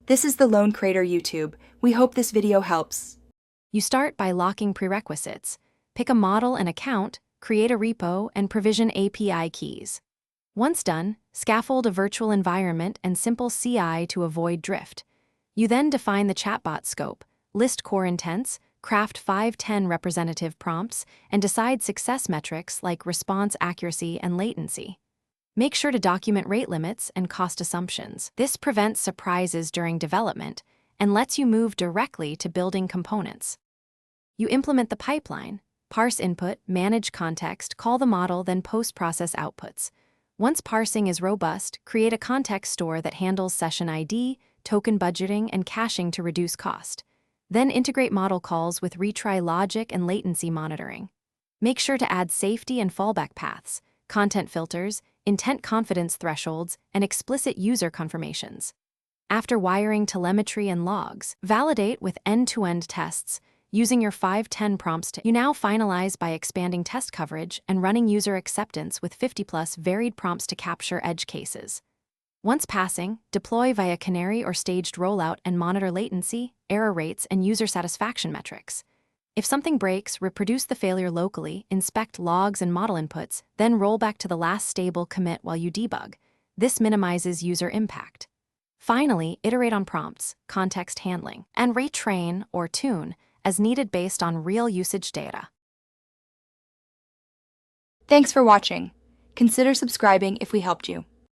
This is the Lone Crater YouTube. We hope this video helps. You start by locking prerequisites. Pick a model and account, create a repo, and provision API keys. Once done, scaffold a virtual environment and simple CI to avoid drift. You then define the chatbot scope, list core intents, craft 5-10 representative prompts, and decide success metrics like response accuracy and latency. Make sure to document rate limits and cost assumptions. This prevents surprises during development and lets you move directly to building components. You implement the pipeline, parse input, manage context, call the model, then post-process outputs. Once parsing is robust, create a context store that handles session ID, token budgeting, and caching to reduce cost. Then integrate model calls with retry logic and latency monitoring. Make sure to add safety and fallback paths, content filters, intent confidence thresholds, and explicit user confirmations. After wiring telemetry and logs, validate with end-to-end tests, using your 5-10 prompts. You now finalize by expanding test coverage and running user acceptance with 50+ varied prompts to capture edge cases. Once passing, deploy via canary or staged rollout and monitor latency, error rates, and user satisfaction metrics. If something breaks, reproduce the failure locally, inspect logs and model inputs, then roll back to the last stable commit while you debug. This minimizes user impact. Finally, iterate on prompts, context handling, and retrain or tune as needed based on real usage data. Thanks for watching. Consider subscribing if we helped you.